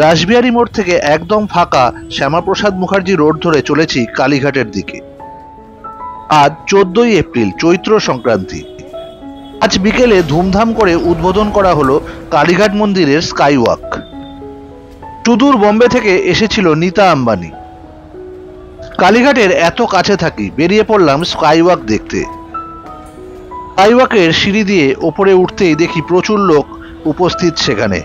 রাসবিহারী মোড় থেকে একদম ফাঁকা শ্যামাপ্রসাদ মুখার্জি রোড ধরে চলেছি কালীঘাটের দিকে। আজ 14ই এপ্রিল, চৈত্র সংক্রান্তি। আজ বিকেলে ধুমধাম করে উদ্বোধন করা হলো কালীঘাট মন্দিরের স্কাইওয়াক। সুদূর বোম্বে থেকে এসেছিল নীতা আম্বানি। কালীঘাটের এত কাছে থাকি, বেরিয়ে পড়লাম স্কাইওয়াক দেখতে। স্কাইওয়াকের সিঁড়ি দিয়ে ওপরে উঠতেই দেখি প্রচুর লোক উপস্থিত সেখানে।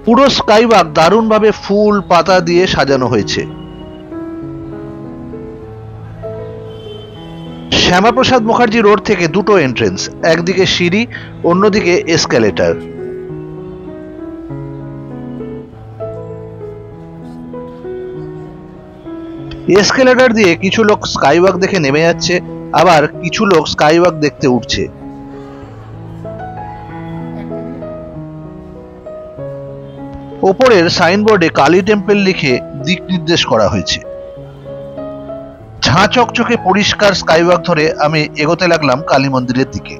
পুরো স্কাইওয়াক দারুণভাবে ফুল পাতা দিয়ে সাজানো হয়েছে। শ্যামাপ্রসাদ মুখার্জি রোড থেকে দুটো এন্ট্রেন্স, একদিকে সিঁড়ি, অন্যদিকে এসকেলেটর। এসকেলেটর দিয়ে কিছু লোক স্কাইওয়াক দেখে নেমে যাচ্ছে, আবার কিছু লোক স্কাইওয়াক দেখতে উঠছে। ওপরের সাইনবোর্ডে কালী টেম্পল লিখে দিক নির্দেশ করা হয়েছে। ঝাঁ চকচকে পরিষ্কার স্কাইওয়াক ধরে আমি এগোতে লাগলাম কালী মন্দিরের দিকে।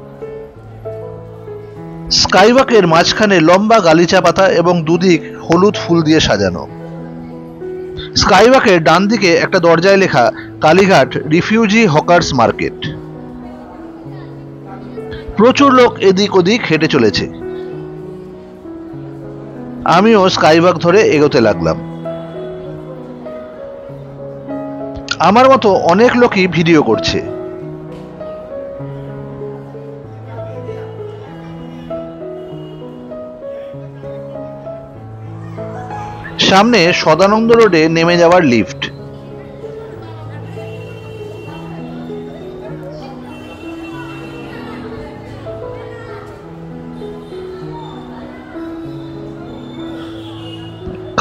স্কাইওয়াকের মাঝখানে লম্বা গালিচা পাতা এবং দুদিক হলুদ ফুল দিয়ে সাজানো। স্কাইওয়াকের ডান দিকে একটা দরজায় লেখা কালীঘাট রিফিউজি হকার্স মার্কেট। প্রচুর লোক এদিক ওদিক হেঁটে চলেছে। আমিও স্কাইওয়াক ধরে এগোতে লাগলাম। আমার মতো অনেক লোকই ভিডিও করছে। সামনে সদানন্দ রোডে নেমে যাওয়ার লিফট।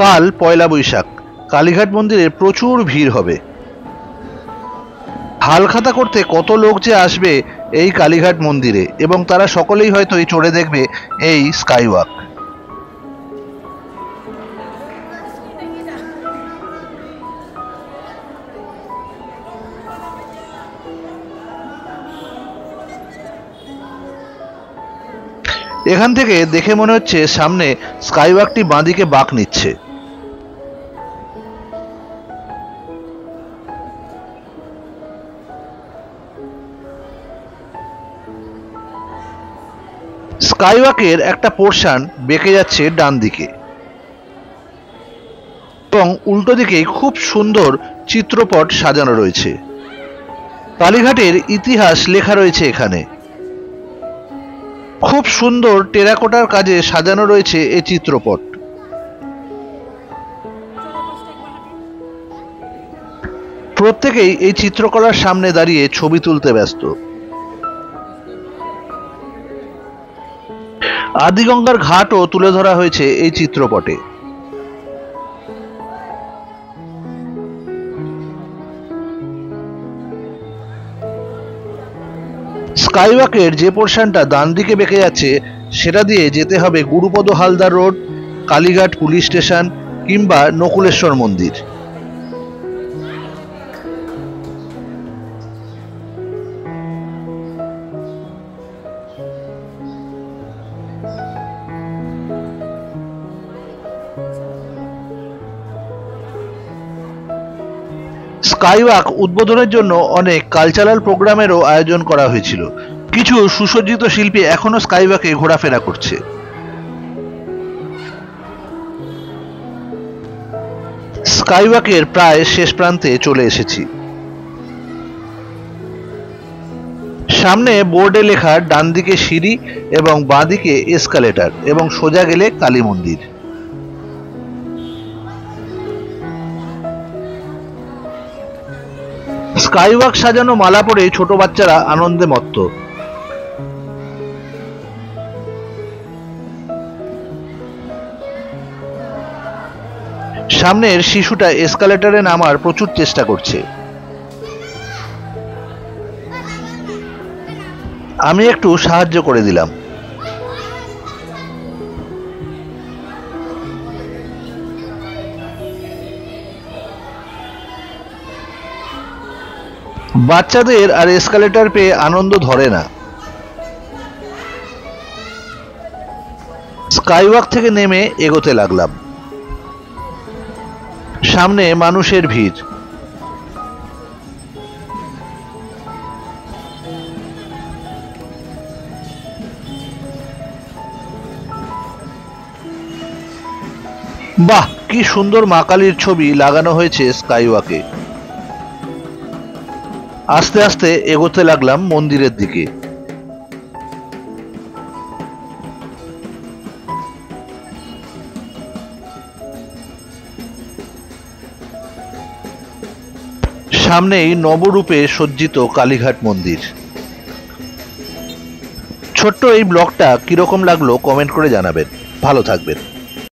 কাল পয়লা বৈশাখ, কালীঘাট মন্দিরে প্রচুর ভিড় হবে। হালখাতা করতে কত লোক যে আসবে এই কালীঘাট মন্দিরে, এবং তারা সকলেই হয়তো চড়ে দেখবে এই স্কাইওয়াক। এখান থেকে দেখে মনে হচ্ছে সামনে স্কাইওয়াকটি বাঁদিকে বাঁক নিচ্ছে। স্কাইওয়াকের একটা পোর্শন বেঁকে যাচ্ছে ডান দিকে, এবং উল্টো দিকে খুব সুন্দর চিত্রপট সাজানো রয়েছে। কালীঘাটের ইতিহাস লেখা রয়েছে এখানে। খুব সুন্দর টেরাকোটার কাজে সাজানো রয়েছে এই চিত্রপট। প্রত্যেকেই এই চিত্রকলার সামনে দাঁড়িয়ে ছবি তুলতে ব্যস্ত। আদিগঙ্গার ঘাটও তুলে ধরা হয়েছে এই চিত্রপটে। স্কাইওয়াকের যে পোর্শনটা ডান দিকে বেঁকে যাচ্ছে সেটা দিয়ে যেতে হবে Gurupada Haldar road, Kalighat police station কিংবা নকুলেশ্বর মন্দির। স্কাইওয়াক উদ্বোধনের জন্য অনেক কালচারাল প্রোগ্রামেরও আয়োজন করা হয়েছিল। কিছু সুসজ্জিত শিল্পী এখনো স্কাইওয়াকে ঘোরাফেরা করছে। স্কাইওয়াকের প্রায় শেষ প্রান্তে চলে এসেছি। সামনে বোর্ডে লেখা ডান দিকে সিঁড়ি এবং বাঁ দিকে এসকালেটর, এবং সোজা গেলে কালী মন্দির। স্কাইওয়াক সাজানো মালা পরে ছোট বাচ্চারা আনন্দে মত্ত। সামনের শিশুটা এসকালেটরে নামার প্রচুর চেষ্টা করছে। আমি একটু সাহায্য করে দিলাম। বাচ্চাদের আর এসকালেটর পেয়ে আনন্দ ধরে না। স্কাইওয়াক থেকে নেমে এগোতে লাগলাম। সামনে মানুষের ভিড়। বাহ, কি সুন্দর মা কালীর ছবি লাগানো হয়েছে স্কাইওয়াকে। আস্তে আস্তে এগোতে লাগলাম মন্দিরের দিকে। সামনেই নবরূপে সজ্জিত কালীঘাট মন্দির। ছোট্ট এই ব্লগটা কিরকম লাগলো কমেন্ট করে জানাবেন। ভালো থাকবেন।